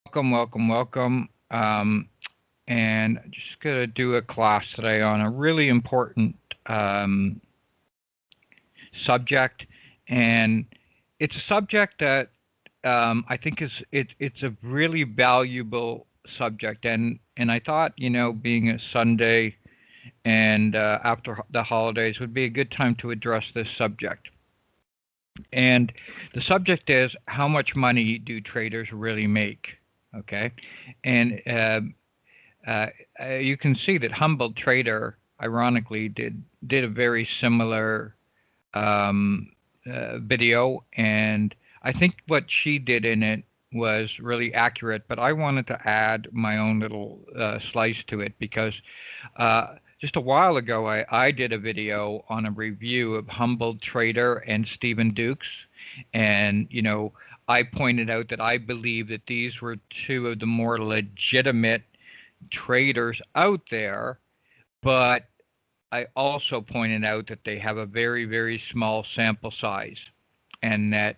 welcome. And I'm just going to do a class today on a really important um, subject, and it's a subject that I think it's a really valuable subject, and I thought being a Sunday and after the holidays would be a good time to address this subject. And the subject is how much money do traders really make? Okay, and uh, you can see that Humble Trader, ironically, did a very similar um, video, and I think what she did in it was really accurate. But I wanted to add my own little slice to it because just a while ago, I did a video on a review of Humble Trader and Stephen Dukes, and I pointed out that I believe that these were two of the more legitimate traders out there, but I also pointed out that they have a very, very small sample size, and that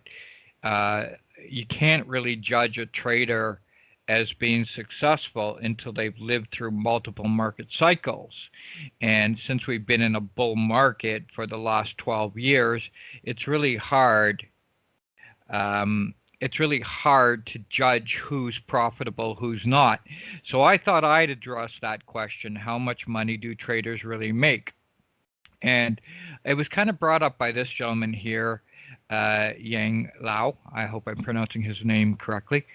uh, you can't really judge a trader as being successful until they've lived through multiple market cycles. And since we've been in a bull market for the last 12 years, it's really hard it's really hard to judge who's profitable, who's not. So I thought I'd address that question: how much money do traders really make? And it was kind of brought up by this gentleman here, Yang Lao. I hope I'm pronouncing his name correctly.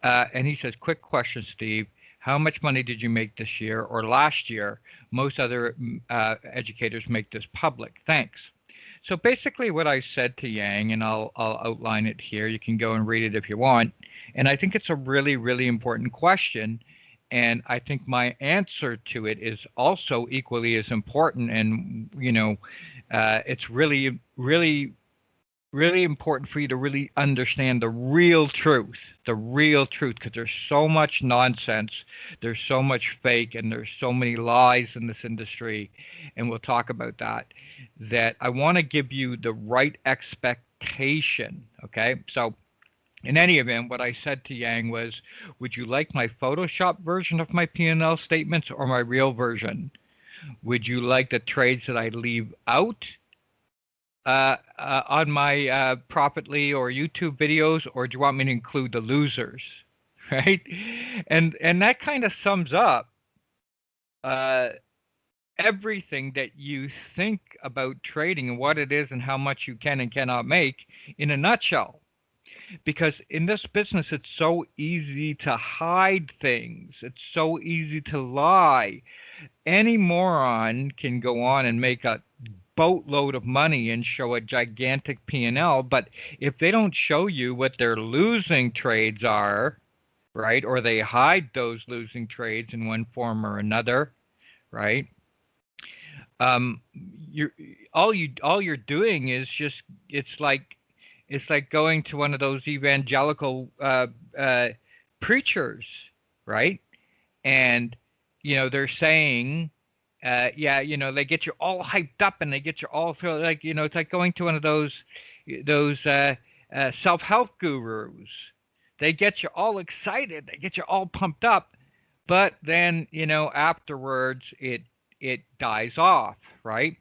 And he says, quick question, Steve. How much money did you make this year or last year? Most other educators make this public. Thanks. So basically, what I said to Yang, and I'll outline it here. You can go and read it if you want. And I think it's a really, really important question. And I think my answer to it is also equally as important. And it's really, really, really important for you to really understand the real truth, because there's so much nonsense, there's so much fake, and there's so many lies in this industry. And we'll talk about that I want to give you the right expectation. Okay, so in any event, what I said to Yang was, would you like my Photoshop version of my P&L statements or my real version? Would you like the trades that I leave out on my Profitly or YouTube videos, or do you want me to include the losers? Right? And that kind of sums up uh, everything that you think about trading and what it is and how much you can and cannot make in a nutshell. Because in this business, it's so easy to hide things. It's so easy to lie. Any moron can go on and make a boatload of money and show a gigantic P&L, but if they don't show you what their losing trades are, right, or they hide those losing trades in one form or another, right, um, you're all you're doing is just it's like going to one of those evangelical preachers, right? And they're saying, yeah, they get you all hyped up and they get you all through, like it's like going to one of those self-help gurus. They get you all excited, they get you all pumped up, but then afterwards it dies off, right?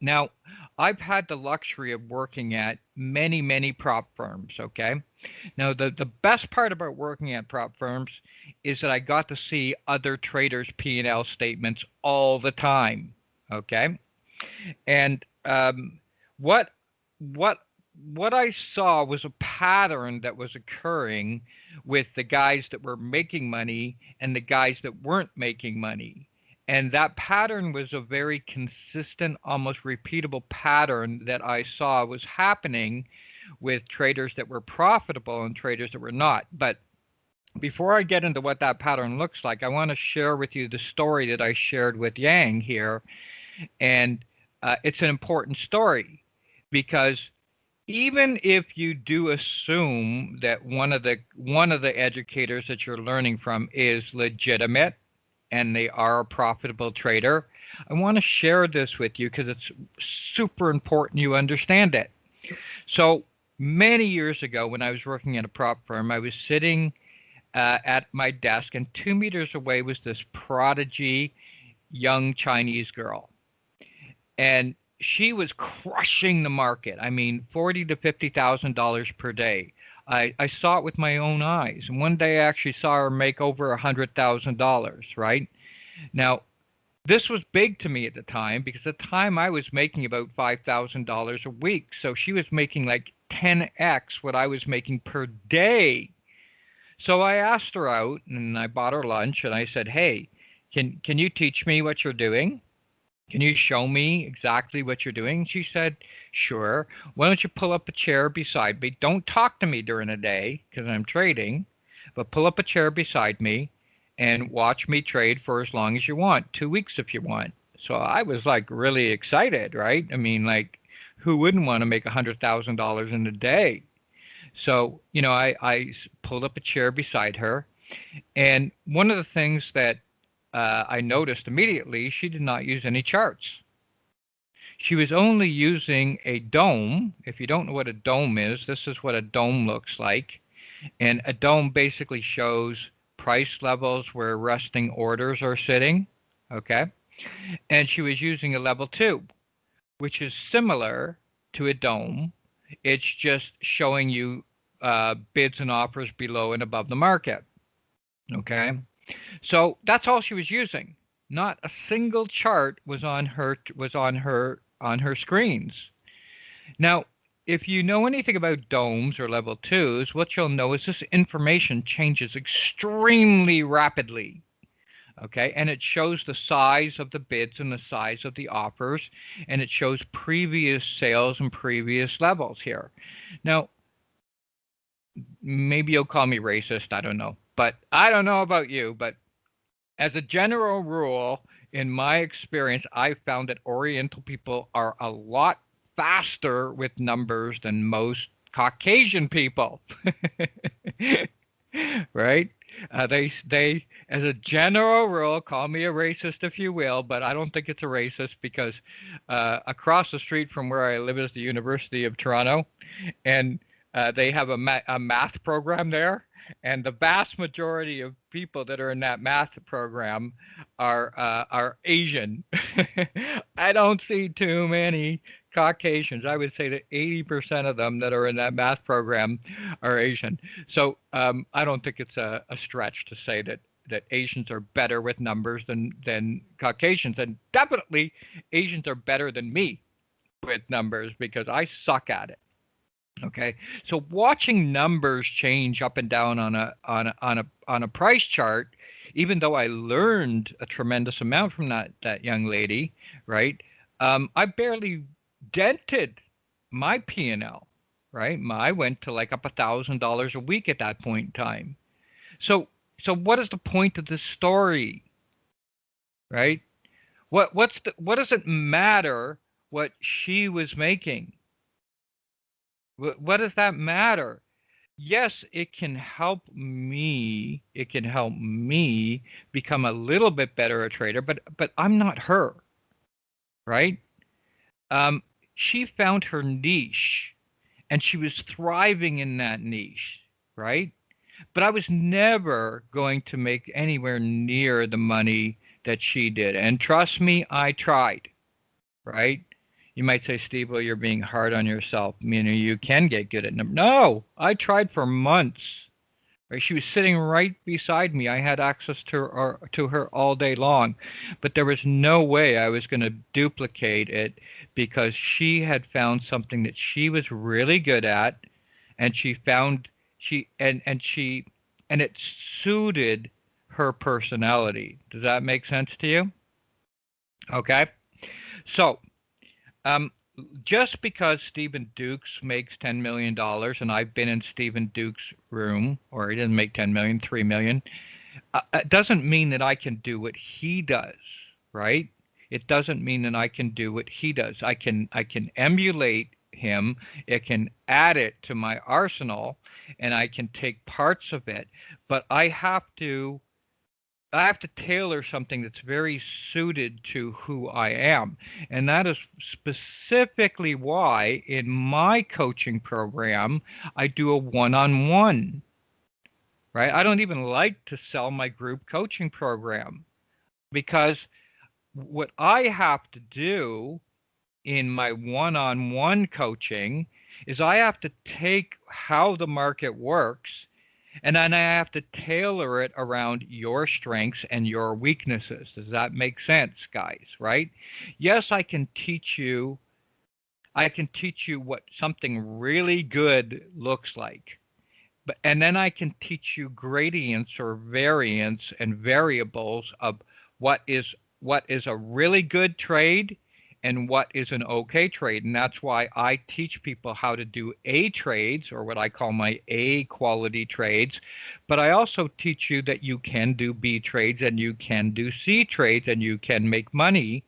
Now, I've had the luxury of working at many, many prop firms, okay? Now, the best part about working at prop firms is that I got to see other traders' P&L statements all the time, okay? And what what what I saw was a pattern that was occurring with the guys that were making money and the guys that weren't making money. And that pattern was a very consistent, almost repeatable pattern that I saw was happening with traders that were profitable and traders that were not. But before I get into what that pattern looks like, I want to share with you the story that I shared with Yang here. And it's an important story because even if you do assume that one of the educators that you're learning from is legitimate and they are a profitable trader, I want to share this with you because it's super important you understand it. So many years ago, when I was working at a prop firm, I was sitting at my desk, and 2 meters away was this prodigy young Chinese girl, and she was crushing the market. I mean, $40,000 to $50,000 per day. I saw it with my own eyes, and one day I actually saw her make over $100,000. Right now, this was big to me at the time because at the time I was making about $5,000 a week. So she was making like 10x what I was making per day. So I asked her out and I bought her lunch and I said, "Hey, can you teach me what you're doing? Can you show me exactly what you're doing?" She said, "Sure. Why don't you pull up a chair beside me? Don't talk to me during the day because I'm trading, but pull up a chair beside me and watch me trade for as long as you want, 2 weeks if you want." So I was like really excited, right? I mean, like, who wouldn't want to make $100,000 in a day? So, I pulled up a chair beside her. And one of the things that I noticed immediately, she did not use any charts. She was only using a dome. If you don't know what a dome is, this is what a dome looks like. And a dome basically shows price levels where resting orders are sitting. Okay. And she was using a level 2, which is similar to a dome. It's just showing you bids and offers below and above the market. Okay. So that's all she was using. Not a single chart was on her screens. Now, if you know anything about domes or level 2s, what you'll know is this information changes extremely rapidly. Okay, and it shows the size of the bids and the size of the offers, and it shows previous sales and previous levels here. Now, maybe you'll call me racist, I don't know. But I don't know about you, but as a general rule, in my experience, I've found that Oriental people are a lot faster with numbers than most Caucasian people. Right? They, as a general rule, call me a racist if you will, but I don't think it's a racist because across the street from where I live is the University of Toronto, and they have a math program there, and the vast majority of people that are in that math program are Asian. I don't see too many Caucasians. I would say that 80% of them that are in that math program are Asian. So I don't think it's a stretch to say that Asians are better with numbers than Caucasians, and definitely Asians are better than me with numbers because I suck at it. Okay, so watching numbers change up and down on a price chart, even though I learned a tremendous amount from that young lady, right? I barely dented my P&L, right? I went to like up $1,000 a week at that point in time. So what is the point of this story, right? What does it matter what she was making? What does that matter? Yes, it can help me. It can help me become a little bit better a trader, but I'm not her, right? She found her niche, and she was thriving in that niche, right? But I was never going to make anywhere near the money that she did. And trust me, I tried, right? You might say, "Steve, well, you're being hard on yourself. You can get good at numbers." No, I tried for months. Right? She was sitting right beside me. I had access to her all day long, but there was no way I was going to duplicate it because she had found something that she was really good at, and she found and it suited her personality. Does that make sense to you? Okay, so. Um, just because Stephen Dukes makes $10 million, and I've been in Stephen Dukes' room, or he doesn't make 10 million, 3 million, it doesn't mean that I can do what he does, right? It doesn't mean that I can do what he does. I can emulate him. It can add it to my arsenal, and I can take parts of it, but I have to tailor something that's very suited to who I am. And that is specifically why in my coaching program, I do a one-on-one. right? I don't even like to sell my group coaching program because what I have to do in my one-on-one coaching is I have to take how the market works and then I have to tailor it around your strengths and your weaknesses. Does that make sense, guys? Right? Yes, I can teach you what something really good looks like. But and then I can teach you gradients or variants and variables of what is what is a really good trade and what is an okay trade. And that's why I teach people how to do A trades, or what I call my A quality trades. But I also teach you that you can do B trades and you can do C trades and you can make money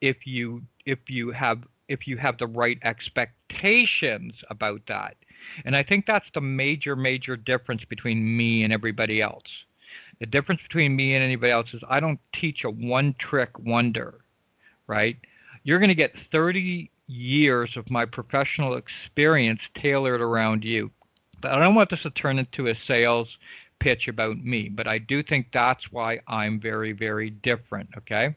if you have the right expectations about that. And I think that's the major difference between me and everybody else. The difference between me and anybody else is I don't teach a one trick wonder, right? You're going to get 30 years of my professional experience tailored around you. But I don't want this to turn into a sales pitch about me, but I do think that's why I'm very different, okay?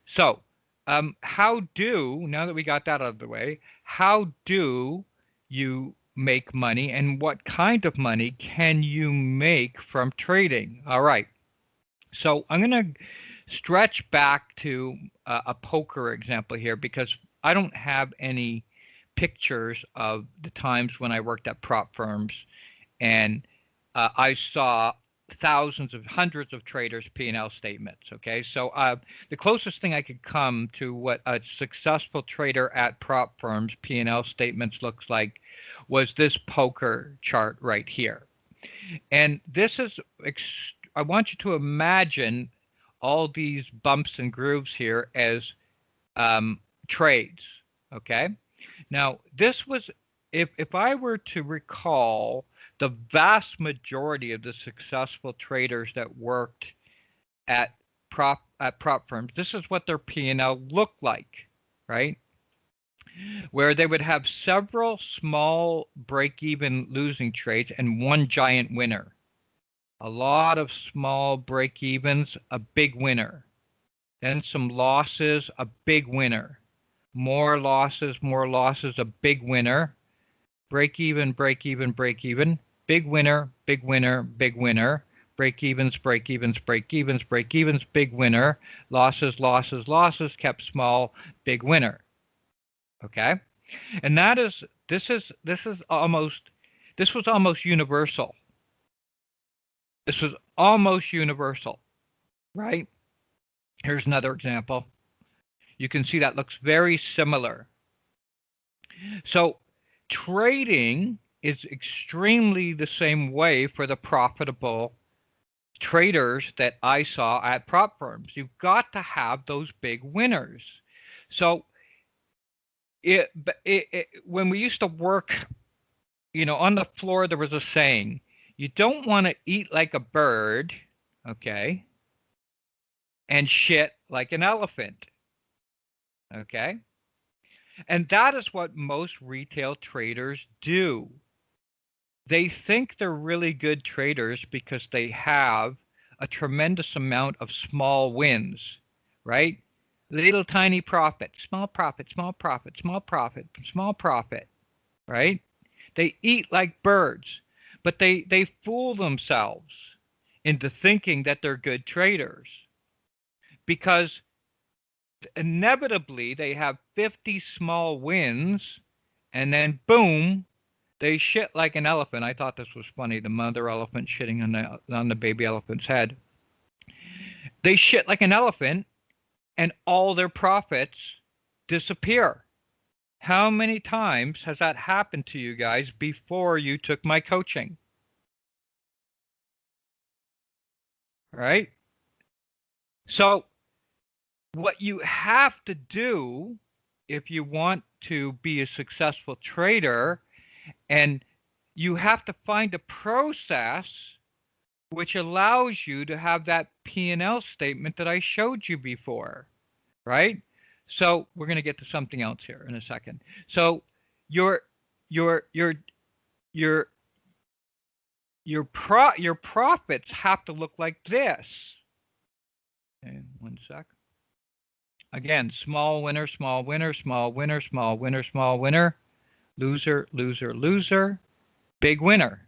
So, now that we got that out of the way, how do you make money and what kind of money can you make from trading? All right. So I'm going to stretch back to a poker example here because I don't have any pictures of the times when I worked at prop firms and I saw hundreds of traders P&L statements. Okay, so the closest thing I could come to what a successful trader at prop firms P&L statements looks like was this poker chart right here. And this is, I want you to imagine all these bumps and grooves here as trades. Okay, now this was, if I were to recall the vast majority of the successful traders that worked at prop firms, this is what their P&L looked like, right? Where they would have several small break-even losing trades and one giant winner. A lot of small break-evens, a big winner. Then some losses, a big winner. More losses, a big winner. Break even, big winner, big winner, big winner. Break evens, big winner. Losses, kept small, big winner. Okay? And this was almost universal. This was almost universal, right? Here's another example. You can see that looks very similar. So trading is extremely the same way for the profitable traders that I saw at prop firms. You've got to have those big winners. So when we used to work, on the floor, there was a saying, you don't want to eat like a bird, okay, and shit like an elephant, okay? And that is what most retail traders do. They think they're really good traders because they have a tremendous amount of small wins, right? Little tiny profit, small profit, small profit, small profit, small profit, right? They eat like birds, but they fool themselves into thinking that they're good traders because inevitably they have 50 small wins and then boom, they shit like an elephant. I thought this was funny, the mother elephant shitting on the baby elephant's head. They shit like an elephant and all their profits disappear. How many times has that happened to you guys before you took my coaching? Right? So what you have to do if you want to be a successful trader, and you have to find a process which allows you to have that P&L statement that I showed you before, right? So we're going to get to something else here in a second. So your your profits have to look like this. Okay, one sec. Again, small winner, small winner, small winner, small winner, small winner, loser, loser, loser, big winner.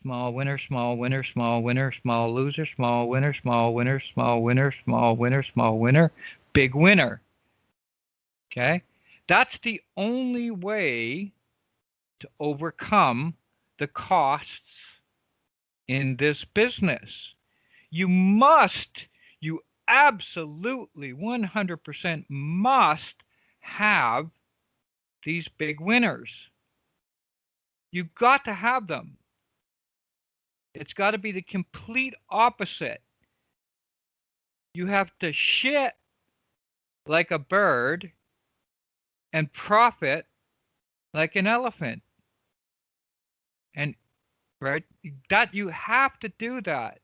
Small winner, small winner, small winner, small loser, small winner, small winner, small winner, small winner, small winner, big winner. Okay? That's the only way to overcome the costs in this business. You must, you absolutely 100% must have these big winners. You've got to have them. It's got to be the complete opposite. You have to shit like a bird and profit like an elephant. And right, that you have to do that.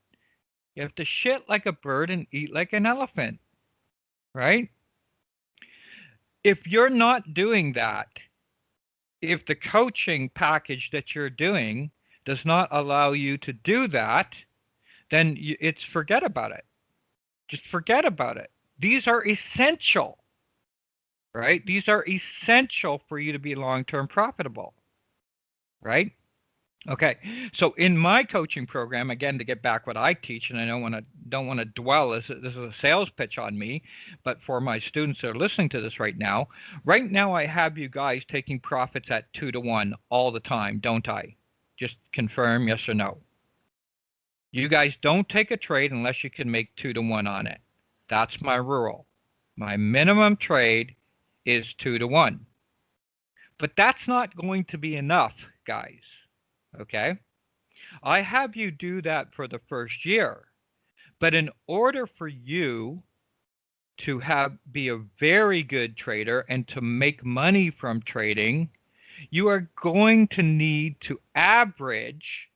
You have to shit like a bird and eat like an elephant. Right? If you're not doing that, if the coaching package that you're doing does not allow you to do that, then it's forget about it. Just forget about it. These are essential, right? These are essential for you to be long-term profitable, right? Okay, so in my coaching program, again, to get back what I teach, and I don't want to dwell. This is a sales pitch on me, but for my students that are listening to this right now I have you guys taking profits at 2 to 1 all the time, don't I? Just confirm yes or no. You guys don't take a trade unless you can make 2 to 1 on it. That's my rule. My minimum trade is 2 to 1. But that's not going to be enough, guys. Okay? I have you do that for the first year. But in order for you to be a very good trader and to make money from trading, you are going to need to average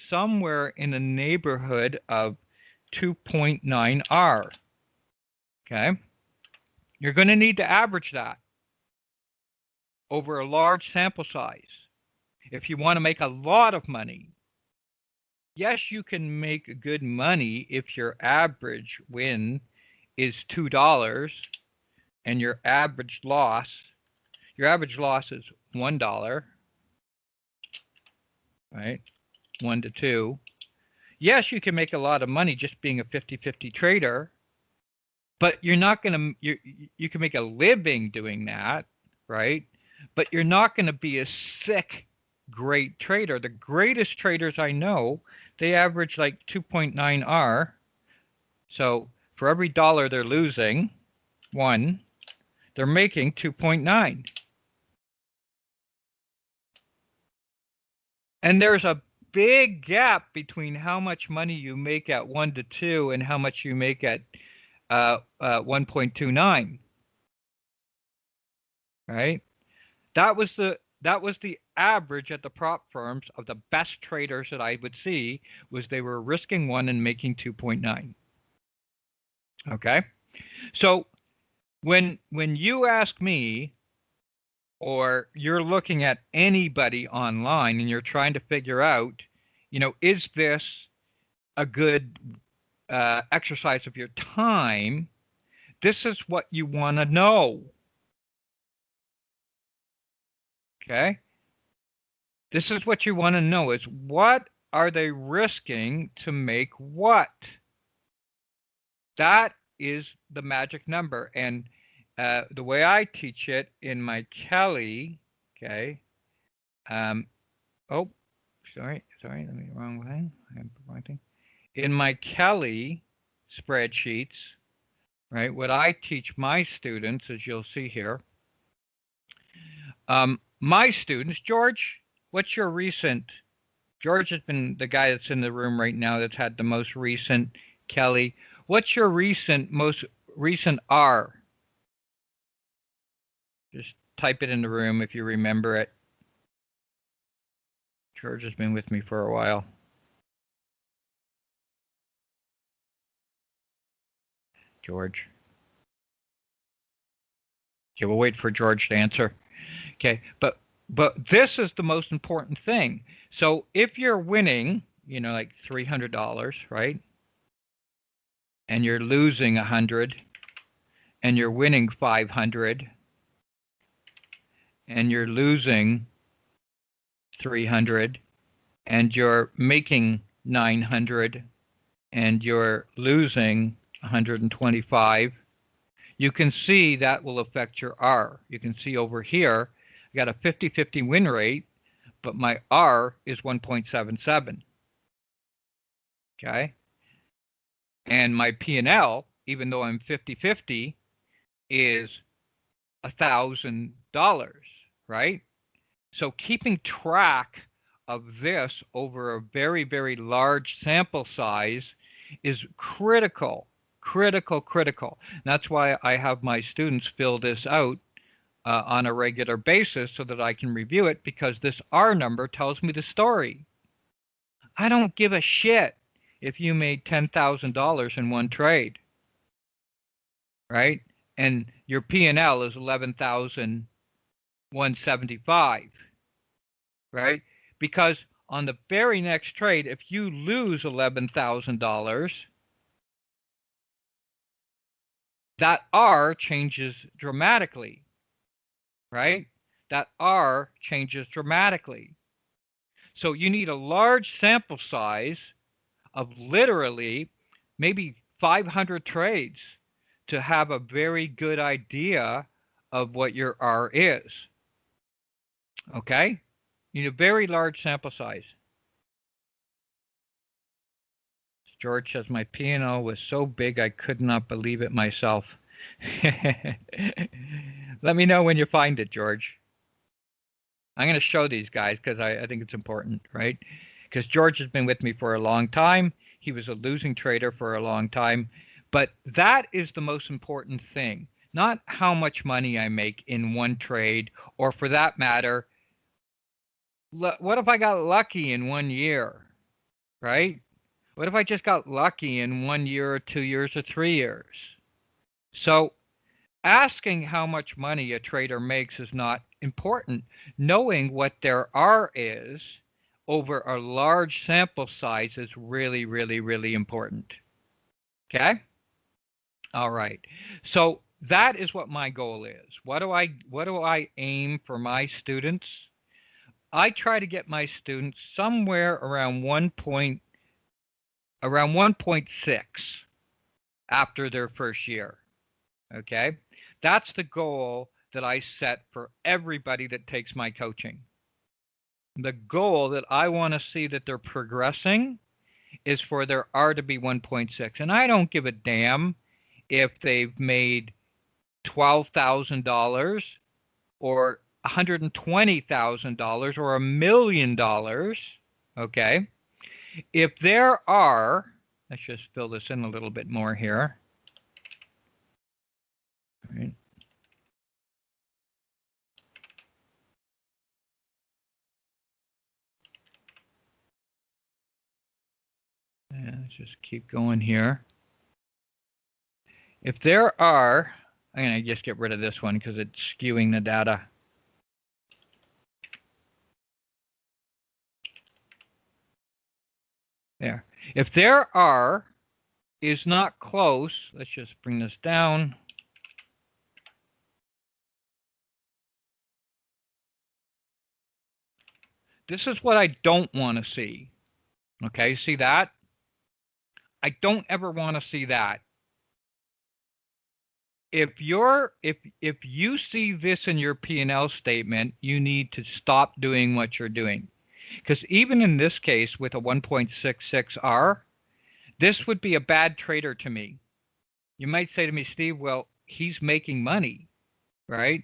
somewhere in the neighborhood of 2.9 R. Okay? You're going to need to average that over a large sample size. If you want to make a lot of money, yes, you can make good money if your average win is $2 and your average loss is $1, right? 1 to 2. Yes, you can make a lot of money just being a 50-50 trader, but you're not going to you can make a living doing that, right? But you're not going to be a sick great trader. The greatest traders I know, they average like 2.9 R. So for every dollar they're losing, they're making 2.9. And there's a big gap between how much money you make at 1 to 2 and how much you make at 1.29. Right? That was the average at the prop firms of the best traders that I would see, was they were risking 1 and making 2.9. Okay? So when you ask me, or you're looking at anybody online and you're trying to figure out, is this a good exercise of your time? This is what you want to know. Okay? This is what you want to know, is what are they risking to make what? That is the magic number. And the way I teach it in my Kelly, okay. Oh, sorry, let me wrong thing. I'm pointing. In my Kelly spreadsheets, right? What I teach my students, as you'll see here, my students, George, what's your recent? George has been the guy that's in the room right now that's had the most recent Kelly. What's your most recent R? Just type it in the room if you remember it. George has been with me for a while. George. Okay, we'll wait for George to answer. Okay, but But this is the most important thing. So if you're winning, like $300, right? And you're losing 100, and you're winning 500, and you're losing 300, and you're making 900, and you're losing 125, you can see that will affect your R. You can see over here, I got a 50-50 win rate, but my R is 1.77. Okay? And my P&L, even though I'm 50-50, is $1,000, right? So keeping track of this over a very, very large sample size is critical, critical. That's why I have my students fill this out on a regular basis so that I can review it, because this R number tells me the story. I don't give a shit if you made $10,000 in one trade, right? And your P&L is 11,175, right? Because on the very next trade, if you lose $11,000, that R changes dramatically, right? That R changes dramatically. So you need a large sample size of literally maybe 500 trades to have a very good idea of what your R is. Okay? You need a very large sample size. George says, my P&L was so big I could not believe it myself. Let me know when you find it, George. I'm going to show these guys because I think it's important, right? Because George has been with me for a long time. He was a losing trader for a long time. But that is the most important thing, not how much money I make in one trade, or for that matter, what if I got lucky in 1 year, right? What if I just got lucky in 1 year or 2 years or 3 years? So asking how much money a trader makes is not important. Knowing what their R is over a large sample size is really, really, really important. Okay? All right. So that is what my goal is. What do I aim for my students? I try to get my students somewhere around 1.6 after their first year. Okay? That's the goal that I set for everybody that takes my coaching. The goal that I want to see that they're progressing is for their R to be 1.6. And I don't give a damn if they've made $12,000 or $120,000 or $1 million. Okay? If there are, let's just fill this in a little bit more here. All right. And let's just keep going here. If there are, I'm going to just get rid of this one because it's skewing the data. There. If there are is not close, let's just bring this down. This is what I don't want to see. Okay, see that? I don't ever want to see that. If you see this in your P&L statement, you need to stop doing what you're doing. Because even in this case with a 1.66 R, this would be a bad trader to me. You might say to me, Steve, well, he's making money, right?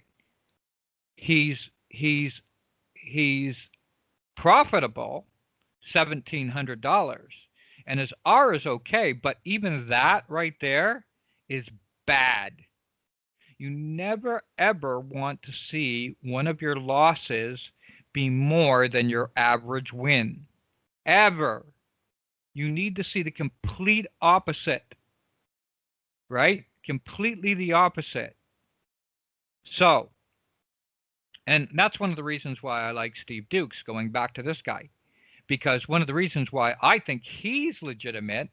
He's profitable, $1,700, and his R is okay, but even that right there is bad. You never ever want to see one of your losses be more than your average win. Ever. You need to see the complete opposite, right? Completely the opposite. So And that's one of the reasons why I like Steve Dukes, going back to this guy. Because one of the reasons why I think he's legitimate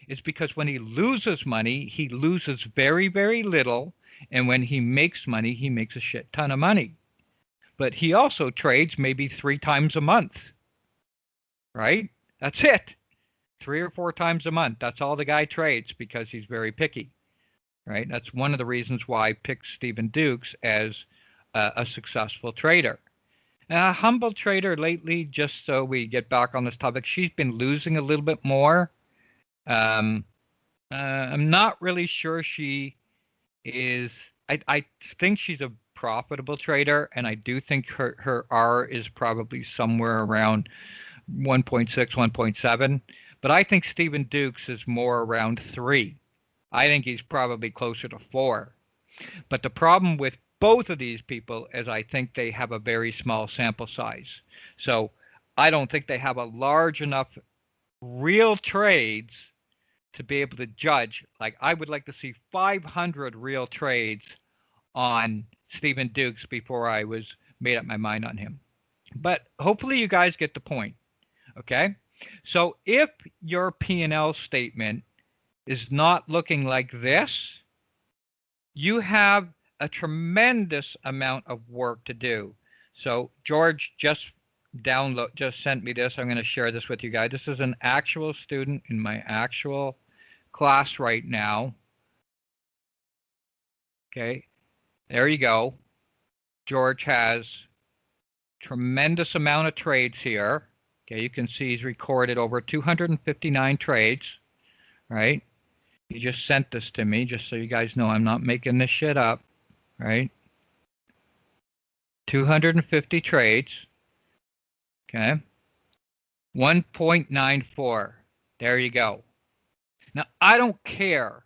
is because when he loses money, he loses very, very little. And when he makes money, he makes a shit ton of money. But he also trades maybe 3 times a month, right? That's it. 3 or 4 times a month. That's all the guy trades because he's very picky, right? That's one of the reasons why I picked Stephen Dukes as a successful trader. A humble trader lately, just so we get back on this topic, she's been losing a little bit more. I'm not really sure she is. I think she's a profitable trader, and I do think her R is probably somewhere around 1.6, 1.7. But I think Stephen Dukes is more around 3. I think he's probably closer to 4. But the problem with both of these people is I think they have a very small sample size. So I don't think they have a large enough real trades to be able to judge. Like, I would like to see 500 real trades on Stephen Dukes before I was made up my mind on him. But hopefully you guys get the point. Okay? So if your P&L statement is not looking like this, you have a tremendous amount of work to do. So George just sent me this. I'm going to share this with you guys. This is an actual student in my actual class right now. Okay, there you go. George has tremendous amount of trades here. Okay, you can see he's recorded over 259 trades, right? He just sent this to me just so you guys know I'm not making this shit up, right? 250 trades. Okay. 1.94. There you go. Now, I don't care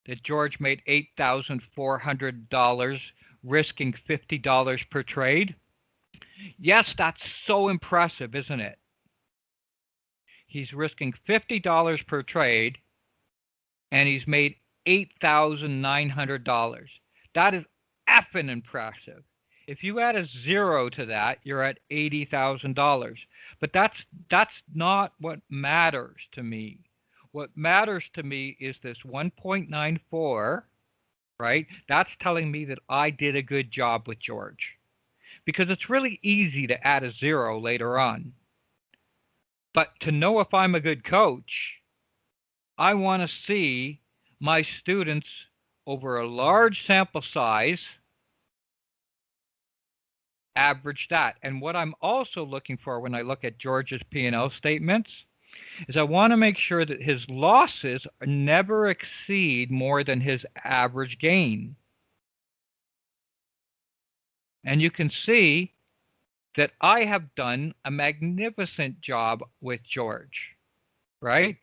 that George made $8,400 risking $50 per trade. Yes, that's so impressive, isn't it? He's risking $50 per trade, and he's made $8,900. That is effing impressive. If you add a 0 to that, you're at $80,000. But that's not what matters to me. What matters to me is this 1.94, right? That's telling me that I did a good job with George. Because it's really easy to add a 0 later on. But to know if I'm a good coach, I want to see my students over a large sample size average that. And what I'm also looking for when I look at George's P&L statements is I want to make sure that his losses never exceed more than his average gain. And you can see that I have done a magnificent job with George, right?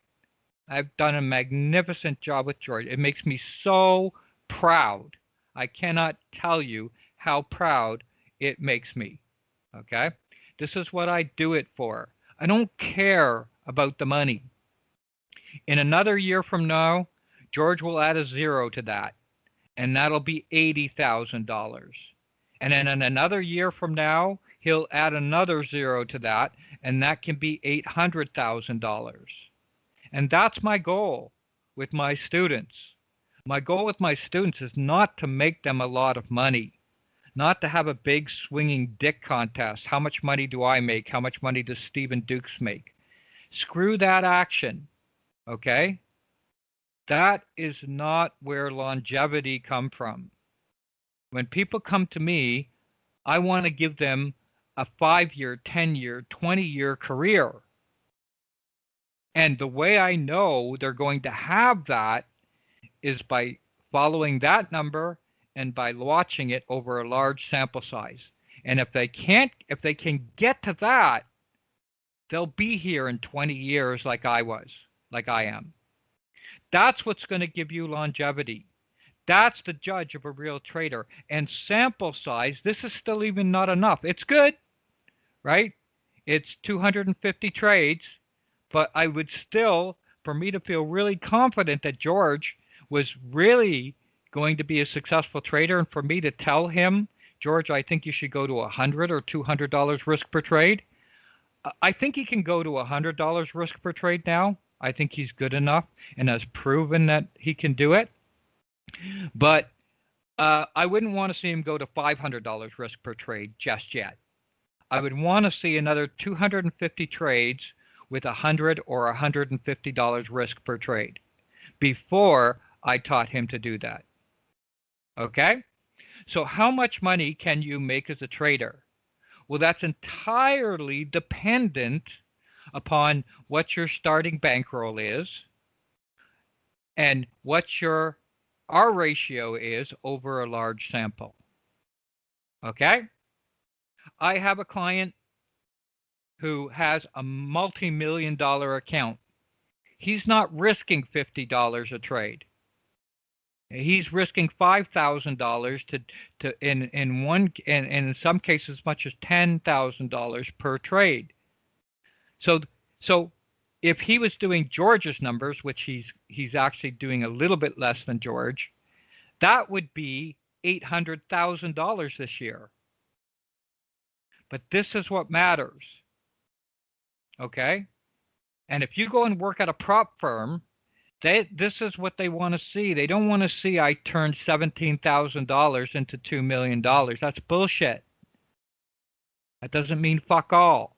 I've done a magnificent job with George. It makes me so proud. I cannot tell you how proud it makes me, okay? This is what I do it for. I don't care about the money. In another year from now, George will add a 0 to that, and that'll be $80,000. And then in another year from now, he'll add another 0 to that, and that can be $800,000. And that's my goal with my students. My goal with my students is not to make them a lot of money, not to have a big swinging dick contest. How much money do I make? How much money does Stephen Dukes make? Screw that action, okay? That is not where longevity comes from. When people come to me, I want to give them a 5-year, 10-year, 20-year career. And the way I know they're going to have that is by following that number and by watching it over a large sample size. And if they can get to that, they'll be here in 20 years like I am. That's what's going to give you longevity. That's the judge of a real trader. And sample size, this is still even not enough. It's good, right? It's 250 trades, but I would still, for me to feel really confident that George was really going to be a successful trader, and for me to tell him George, I think you should go to $100 or $200 risk per trade. I think he can go to $100 risk per trade now. I think he's good enough and has proven that he can do it. But I wouldn't want to see him go to $500 risk per trade just yet. I would want to see another 250 trades with $100 or $150 risk per trade before I taught him to do that. Okay? So how much money can you make as a trader? Well, that's entirely dependent upon what your starting bankroll is and what your R ratio is over a large sample. Okay? I have a client who has a multi-million-dollar account. He's not risking $50 a trade. He's risking $5,000 in some cases as much as $10,000 per trade. So if he was doing George's numbers, which he's actually doing a little bit less than George, that would be $800,000 this year. But this is what matters. Okay? And if you go and work at a prop firm, this is what they want to see. They don't want to see I turned $17,000 into $2 million. That's bullshit. That doesn't mean fuck all.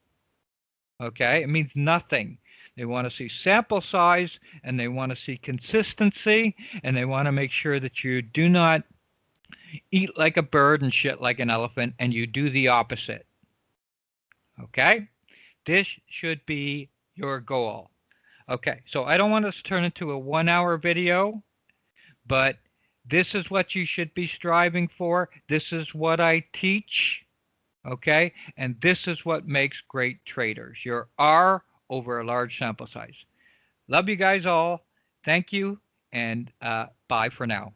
Okay? It means nothing. They want to see sample size, and they want to see consistency, and they want to make sure that you do not eat like a bird and shit like an elephant, and you do the opposite. Okay? This should be your goal. Okay, so I don't want us to turn into a 1-hour video, but this is what you should be striving for. This is what I teach, okay? And this is what makes great traders. Your R over a large sample size. Love you guys all. Thank you, and bye for now.